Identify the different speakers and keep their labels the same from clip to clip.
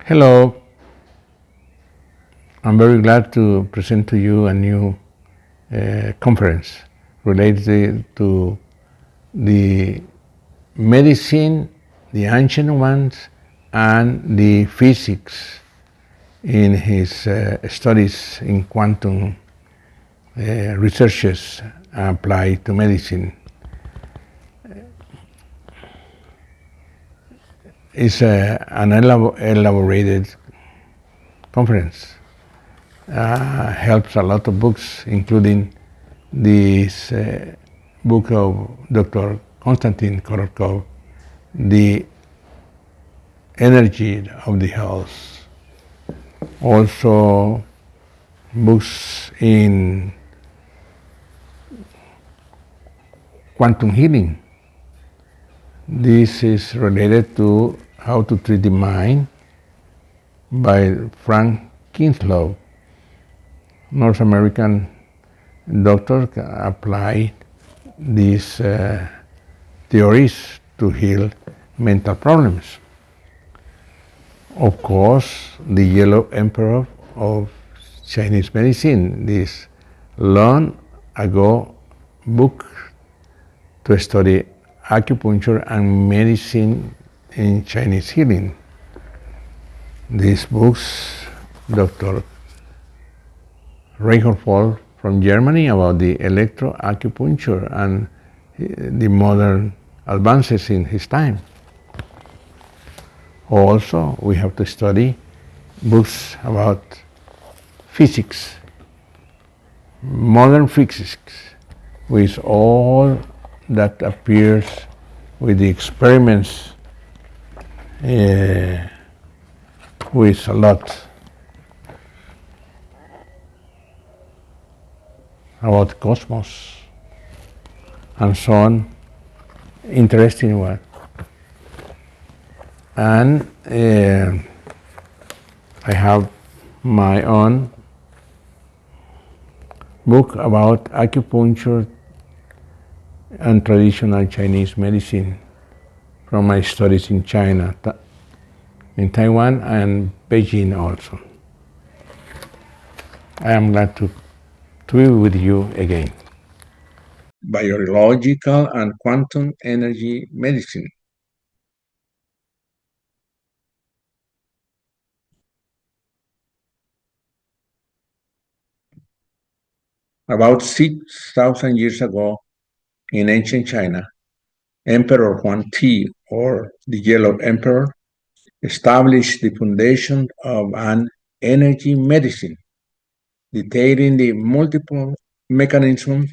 Speaker 1: Hello, I'm very glad to present to you a new conference related to the medicine, the ancient ones, and the physics in his studies in quantum researches applied to medicine. It's an elaborated conference. Helps a lot of books, including this book of Dr. Konstantin Korotkov, The Energy of the Health. Also, books in quantum healing. This is related to how to treat the mind by Frank Kinslow, North American doctor apply these theories to heal mental problems. Of course, the Yellow Emperor of Chinese medicine, this long ago book to study acupuncture and medicine in Chinese healing. These books, Dr. Reinhold Fall from Germany about the electroacupuncture and the modern advances in his time. Also, we have to study books about physics, modern physics, with all that appears with the experiments with a lot about cosmos and so on. Interesting one. And I have my own book about acupuncture and traditional Chinese medicine from my studies in China, in Taiwan and Beijing also. I am glad to be with you again. Biological and quantum energy medicine. About 6,000 years ago in ancient China, Emperor Huang Ti, or the Yellow Emperor, established the foundation of an energy medicine, detailing the multiple mechanisms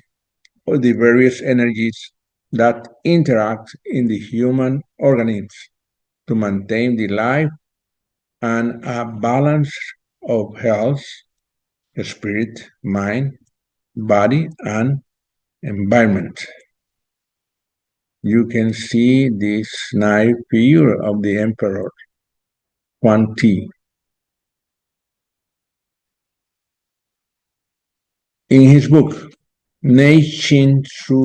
Speaker 1: of the various energies that interact in the human organisms to maintain the life and a balance of health, spirit, mind, body, and environment. You can see this nice figure of the Emperor Huang Ti. In his book, Nei Qin Shu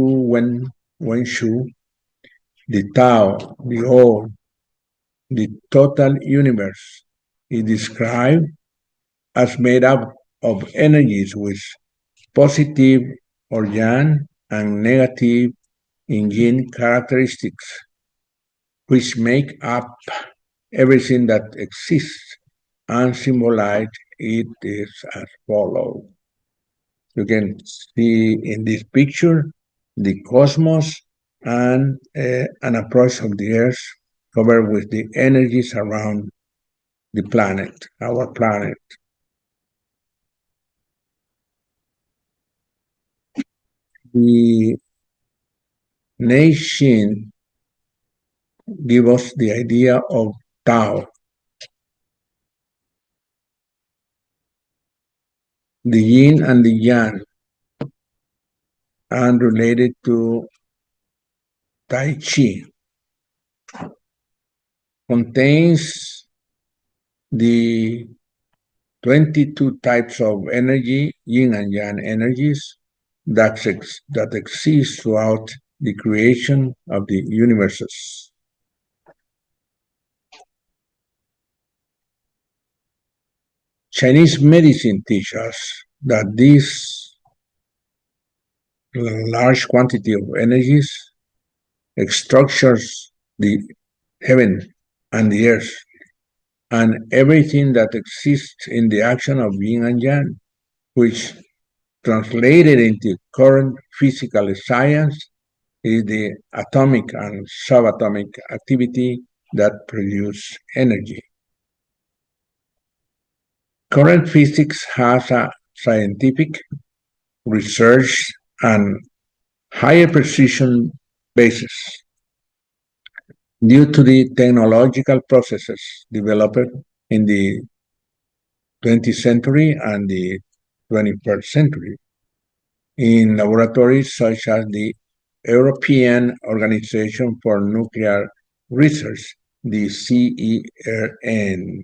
Speaker 1: Wen Shu, the Tao, the All, the total universe, is described as made up of energies with positive or yang and negative in yin characteristics, which make up everything that exists, and symbolize it is as follows. You can see in this picture the cosmos and an approach of the Earth covered with the energies around the planet, our planet. The nation give us the idea of Tao, the yin and the yang, and related to Tai Chi. Contains the 22 types of energy, yin and yang energies, that exist throughout the creation of the universes. Chinese medicine teaches us that this large quantity of energies structures the heaven and the earth and everything that exists in the action of yin and yang, which translated into current physical science is the atomic and subatomic activity that produce energy. Current physics has a scientific research and higher precision basis due to the technological processes developed in the 20th century and the 21st century in laboratories such as the European Organization for Nuclear Research, the CERN.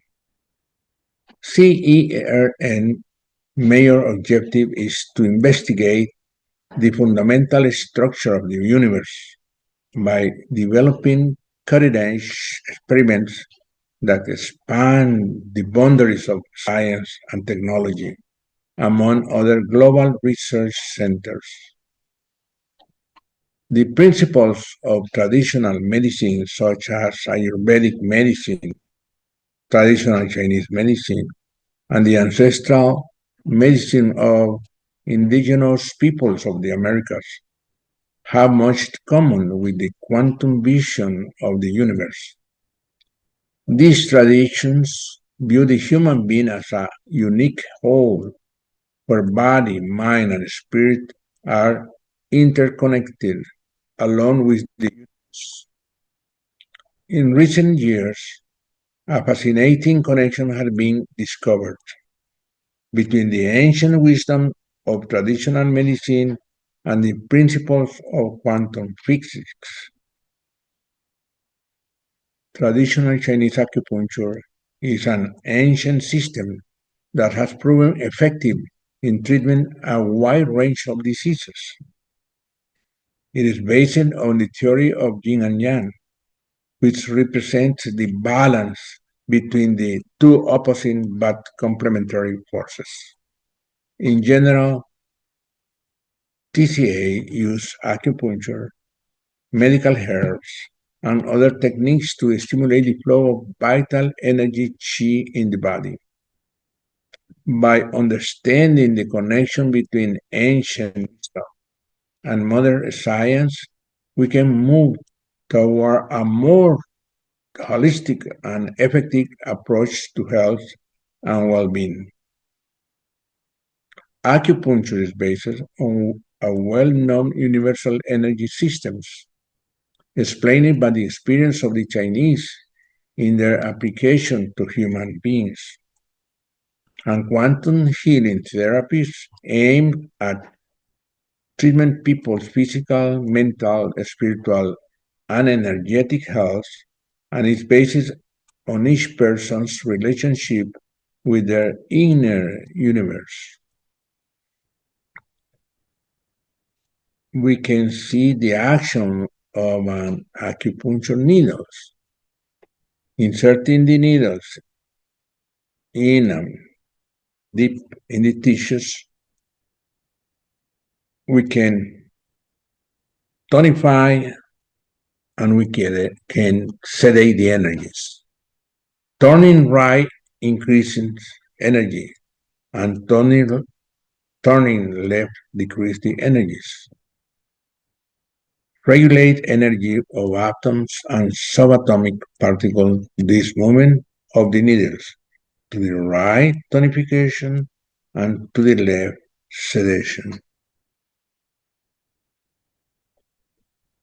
Speaker 1: CERN major objective is to investigate the fundamental structure of the universe by developing cutting-edge experiments that span the boundaries of science and technology, among other global research centers. The principles of traditional medicine, such as Ayurvedic medicine, traditional Chinese medicine, and the ancestral medicine of indigenous peoples of the Americas, have much in common with the quantum vision of the universe. These traditions view the human being as a unique whole where body, mind, and spirit are interconnected along with the universe. In recent years, a fascinating connection has been discovered between the ancient wisdom of traditional medicine and the principles of quantum physics. Traditional Chinese acupuncture is an ancient system that has proven effective in treating a wide range of diseases. It is based on the theory of yin and yang, which represents the balance between the two opposing but complementary forces. In general, TCA uses acupuncture, medical herbs, and other techniques to stimulate the flow of vital energy chi in the body. By understanding the connection between ancient wisdom and modern science, we can move toward a more holistic and effective approach to health and well-being. Acupuncture is based on a well-known universal energy systems, explained by the experience of the Chinese in their application to human beings. And quantum healing therapies aim at treatment people's physical, mental, spiritual, and energetic health, and is based on each person's relationship with their inner universe. We can see the action of an acupuncture needles. Inserting the needles in deep in the tissues, we can tonify and we can sedate the energies. Turning right increases energy and turning left decreases the energies. Regulate energy of atoms and subatomic particles this movement of the needles to the right tonification and to the left sedation.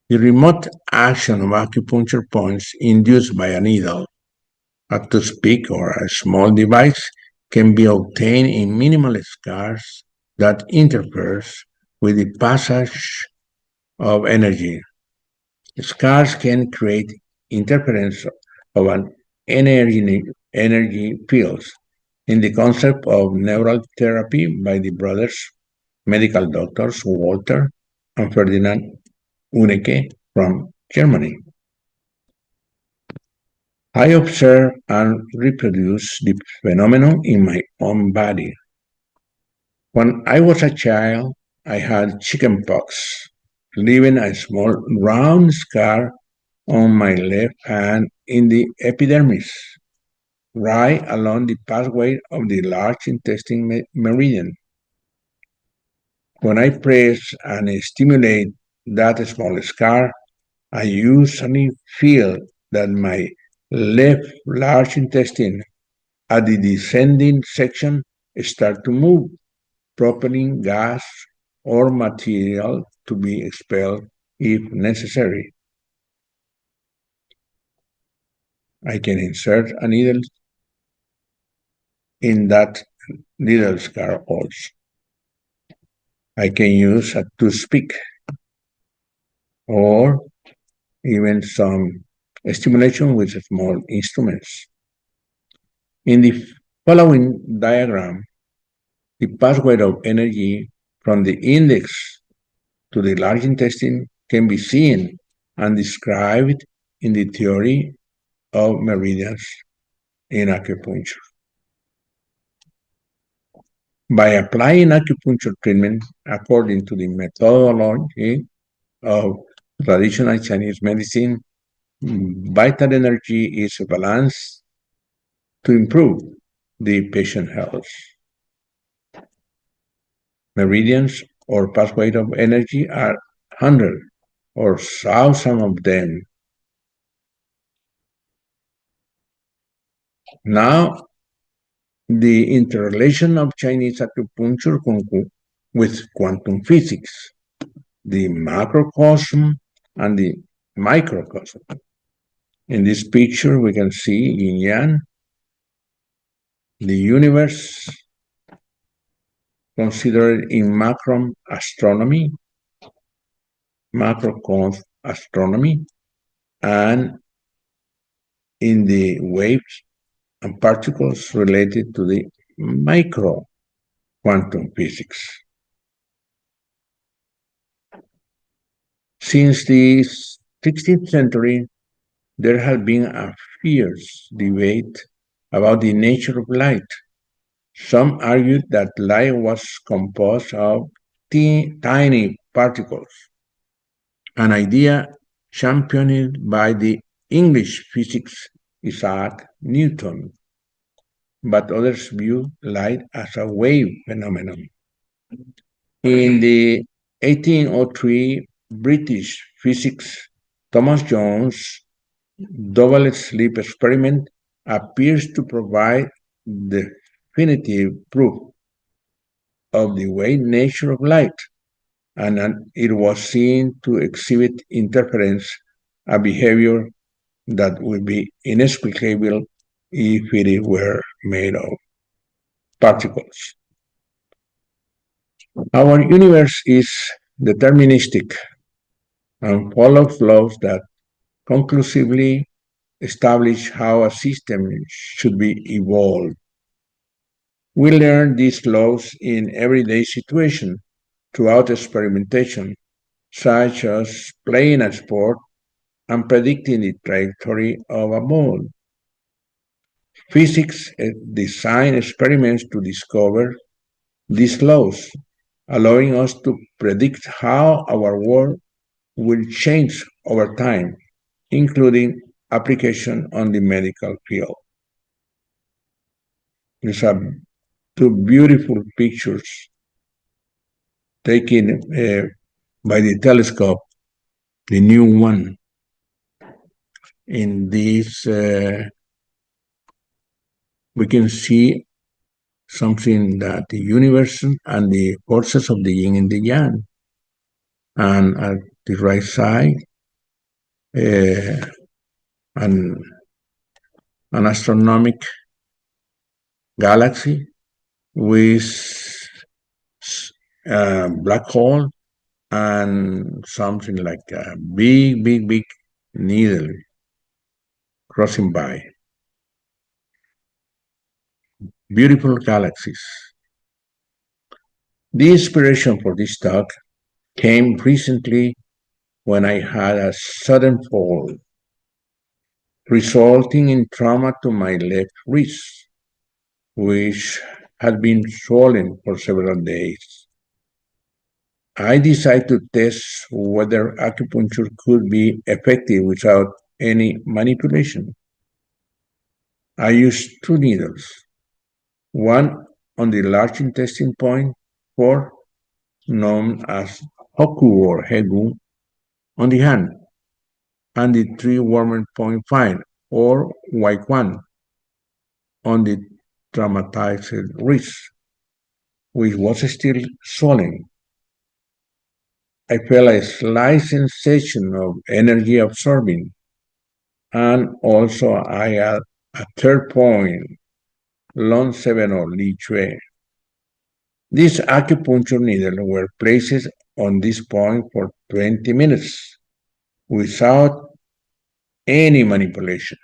Speaker 1: The remote action of acupuncture points induced by a needle, a toothpick, or a small device can be obtained in minimal scars that interferes with the passage of energy. Scars can create interference of an energy fields in the concept of neural therapy by the brothers medical doctors Walter and Ferdinand Uneke from Germany. I observe and reproduce the phenomenon in my own body. When I was a child, I had chickenpox, leaving a small round scar on my left hand in the epidermis, right along the pathway of the large intestine meridian. When I press and stimulate that small scar, I usually feel that my left large intestine at the descending section start to move, propelling gas or material to be expelled if necessary. I can insert a needle in that needle scar also. I can use a toothpick or even some stimulation with small instruments. In the following diagram, the pathway of energy from the index to the large intestine can be seen and described in the theory of meridians in acupuncture. By applying acupuncture treatment according to the methodology of traditional Chinese medicine, vital energy is balanced to improve the patient health. Meridians or pathways of energy are hundreds or thousands of them. Now, the interrelation of Chinese acupuncture with quantum physics, the macrocosm and the microcosm. In this picture, we can see yin yang, the universe considered in macrocosm astronomy, and in the waves and particles related to the micro quantum physics. Since the 16th century, there has been a fierce debate about the nature of light. Some argued that light was composed of tiny particles, an idea championed by the English physicist Isaac Newton, but others view light as a wave phenomenon. In the 1803 British physicist Thomas Jones' double slit experiment appears to provide definitive proof of the way nature of light, and it was seen to exhibit interference, a behavior that would be inexplicable if it were made of particles. Our universe is deterministic and full of laws that conclusively establish how a system should be evolved. We learn these laws in everyday situations throughout experimentation, such as playing a sport and predicting the trajectory of a ball. Physics design experiments to discover these laws, allowing us to predict how our world will change over time, including application on the medical field. These are two beautiful pictures taken by the telescope, the new one. In this, we can see something that the universe and the forces of the yin and the yang. And at the right side, uh, an, an astronomic galaxy with a black hole and something like a big needle crossing by. Beautiful galaxies. The inspiration for this talk came recently when I had a sudden fall. resulting in trauma to my left wrist, which had been swollen for several days. I decided to test whether acupuncture could be effective without any manipulation. I used two needles, one on the large intestine point 4, known as Hoku or Hegu, on the hand, and the 3 warmer point 5 or Y1 on the traumatized wrist, which was still swollen. I felt a slight sensation of energy absorbing, and also I had a third point, long 7 or Li Chue. These acupuncture needles were placed on this point for 20 minutes without any manipulation,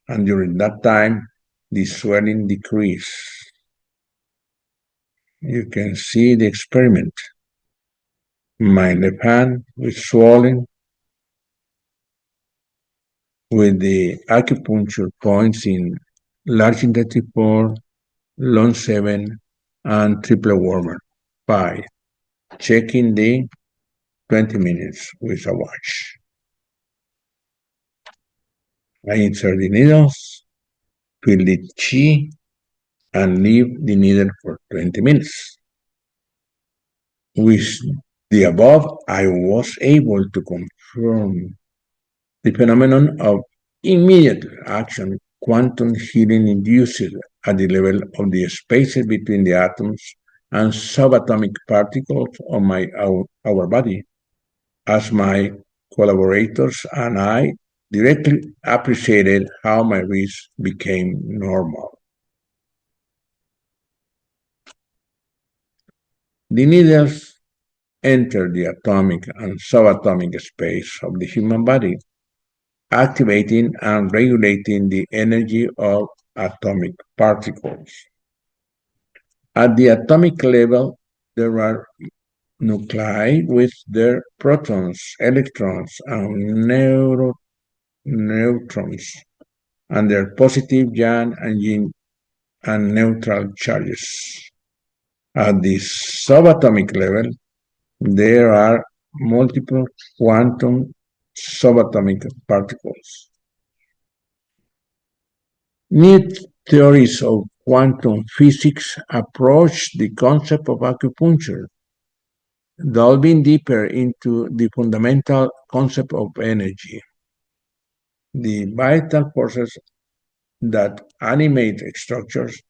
Speaker 1: and during that time, the swelling decreased. You can see the experiment. My left hand was swollen with the acupuncture points in large intestine 4, long 7, and triple warmer 5, checking the 20 minutes with a watch. I insert the needles, fill the chi, and leave the needle for 20 minutes. With the above, I was able to confirm the phenomenon of immediate action quantum healing induced at the level of the spaces between the atoms and subatomic particles of our body, as my collaborators and I directly appreciated how my wrist became normal. The needles enter the atomic and subatomic space of the human body, activating and regulating the energy of atomic particles. At the atomic level, there are nuclei with their protons, electrons, and neutrons, and their positive yang and yin and neutral charges. At the subatomic level, there are multiple quantum subatomic particles. New theories of quantum physics approach the concept of acupuncture, delving deeper into the fundamental concept of energy. The vital forces that animate structures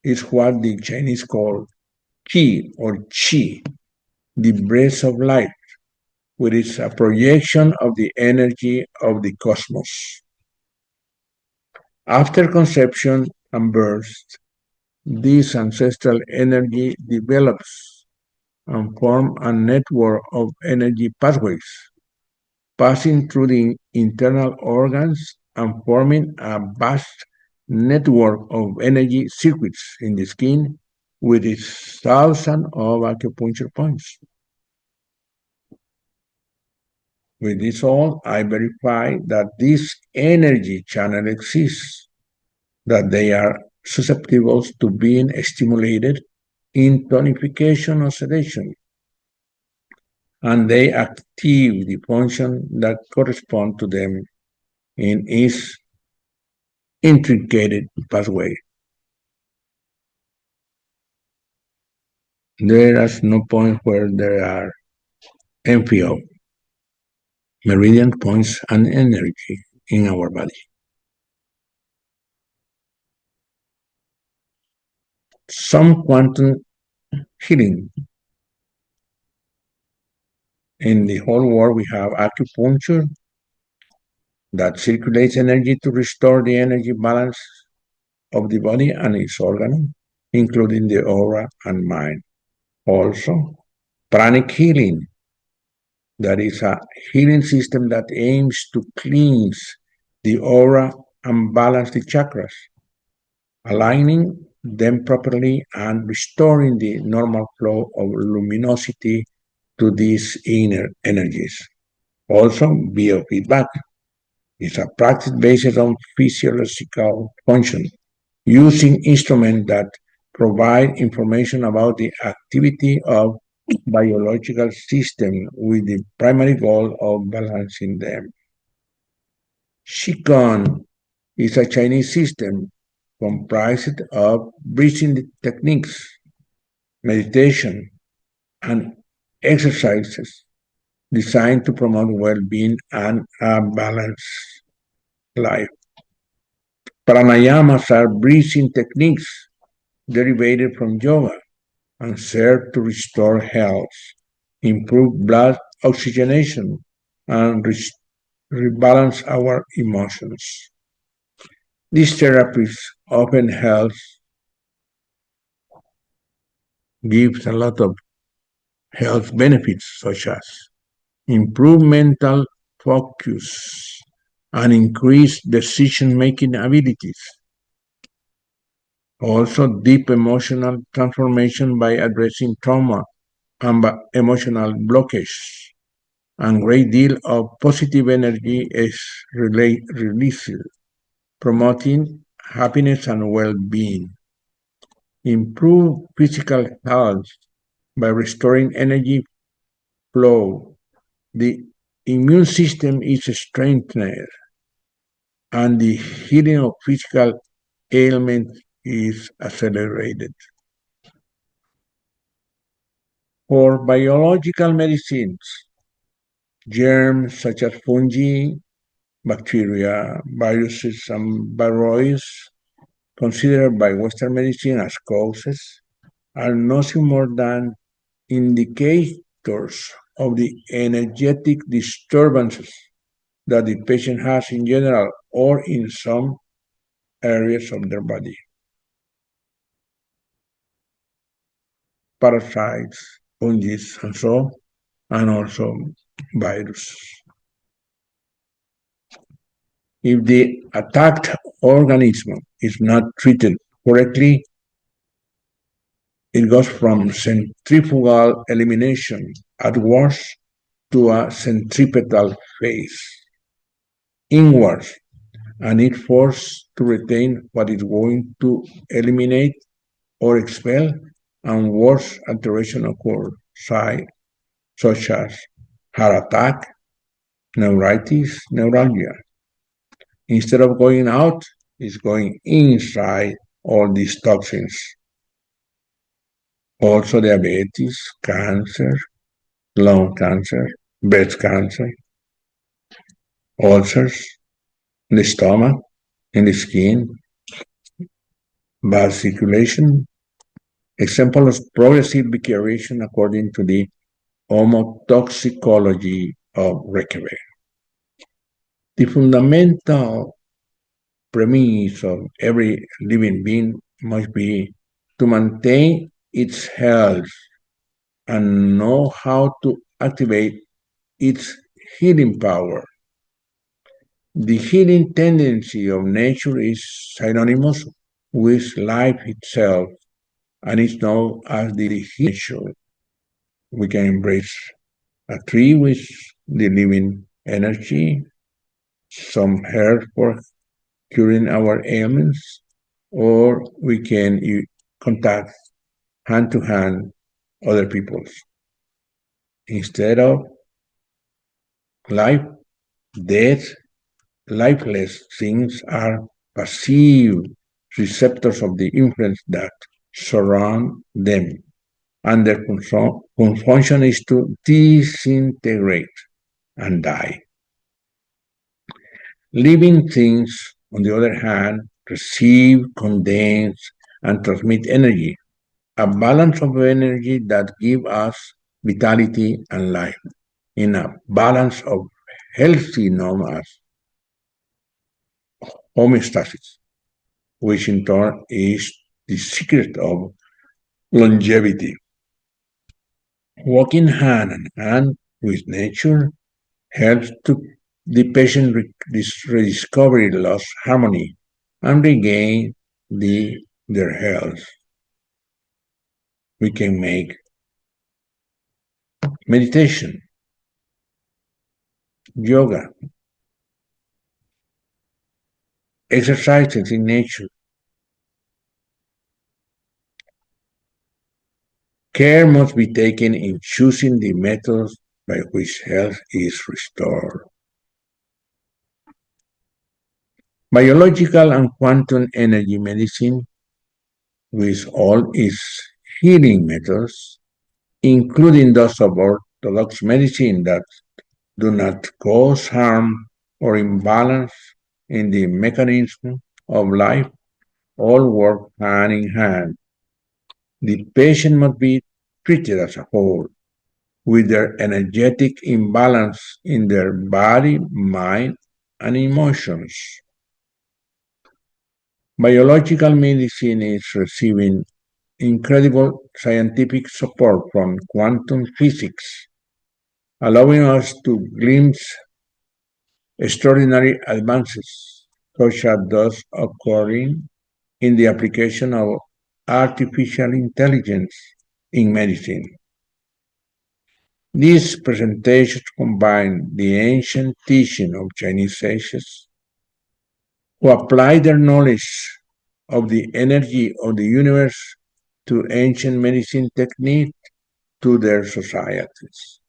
Speaker 1: is what the Chinese call qi or qi, the breath of life, which is a projection of the energy of the cosmos. After conception and birth, this ancestral energy develops and forms a network of energy pathways, passing through the internal organs and forming a vast network of energy circuits in the skin with its thousands of acupuncture points. With this all, I verify that this energy channel exists, that they are susceptible to being stimulated in tonification or sedation, and they active the function that correspond to them in its intricate pathway. There is no point where there are MPO, meridian points and energy in our body. Some quantum healing. In the whole world, we have acupuncture that circulates energy to restore the energy balance of the body and its organ, including the aura and mind. Also, pranic healing, that is a healing system that aims to cleanse the aura and balance the chakras, aligning them properly and restoring the normal flow of luminosity to these inner energies. Also, biofeedback, It's a practice based on physiological function, using instruments that provide information about the activity of biological systems with the primary goal of balancing them. Qigong is a Chinese system comprised of breathing techniques, meditation, and exercises designed to promote well-being and a balanced life. Pranayamas are breathing techniques derived from yoga and serve to restore health, improve blood oxygenation, and rebalance our emotions. These therapies often help gives a lot of health benefits such as improve mental focus and increase decision-making abilities. Also, deep emotional transformation by addressing trauma and emotional blockage. And great deal of positive energy is released, promoting happiness and well-being. Improve physical health by restoring energy flow. The immune system is strengthened and the healing of physical ailments is accelerated. For biological medicines, germs such as fungi, bacteria, viruses, and viroids, considered by Western medicine as causes, are nothing more than indicators of the energetic disturbances that the patient has in general or in some areas of their body. Parasites, fungi, and so, and also virus. If the attacked organism is not treated correctly, it goes from centrifugal elimination at worst to a centripetal phase inwards, and it forced to retain what is going to eliminate or expel, and worse alteration occur, such as heart attack, neuritis, neuralgia. Instead of going out, it's going inside all these toxins. Also diabetes, cancer, lung cancer, breast cancer, ulcers, in the stomach, in the skin, bad circulation. Example of progressive deterioration according to the homotoxicology of Reykjavik. The fundamental premise of every living being must be to maintain its health and know how to activate its healing power. The healing tendency of nature is synonymous with life itself and is known as the nature. We can embrace a tree with the living energy, some herb for curing our ailments, or we can contact hand to hand other people's. Instead of life, death, lifeless things are passive receptors of the influence that surround them, and their function is to disintegrate and die. Living things, on the other hand, receive, condense, and transmit energy, a balance of energy that gives us vitality and life, in a balance of healthy known as homeostasis, which in turn is the secret of longevity. Walking hand in hand with nature helps to the patient rediscover lost harmony and regain their health. We can make meditation, yoga, exercises in nature. Care must be taken in choosing the methods by which health is restored. Biological and quantum energy medicine, with all its healing methods, including those of orthodox medicine that do not cause harm or imbalance in the mechanism of life, all work hand in hand. The patient must be treated as a whole, with their energetic imbalance in their body, mind, and emotions. Biological medicine is receiving incredible scientific support from quantum physics, allowing us to glimpse extraordinary advances, such as those occurring in the application of artificial intelligence in medicine. These presentations combine the ancient teaching of Chinese sages who applied their knowledge of the energy of the universe to ancient medicine techniques to their societies.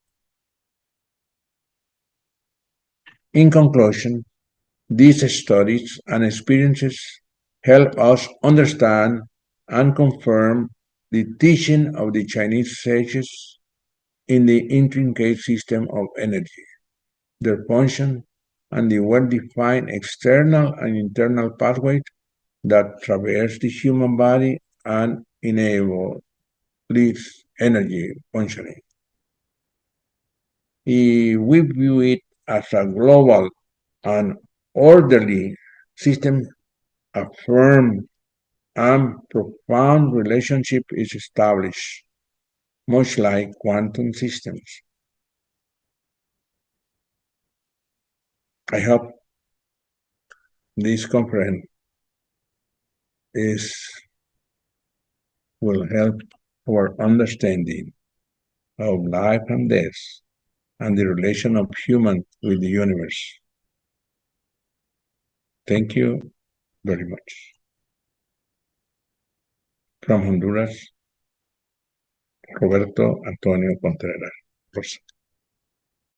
Speaker 1: In conclusion, these studies and experiences help us understand and confirm the teaching of the Chinese sages in the intricate system of energy, their function, and the well-defined external and internal pathways that traverse the human body and enable this energy functioning. If we view it as a global and orderly system, a firm and profound relationship is established, much like quantum systems. I hope this conference is will help our understanding of life and death and the relation of human with the universe. Thank you very much. From Honduras, Roberto Antonio Contreras. Rosa.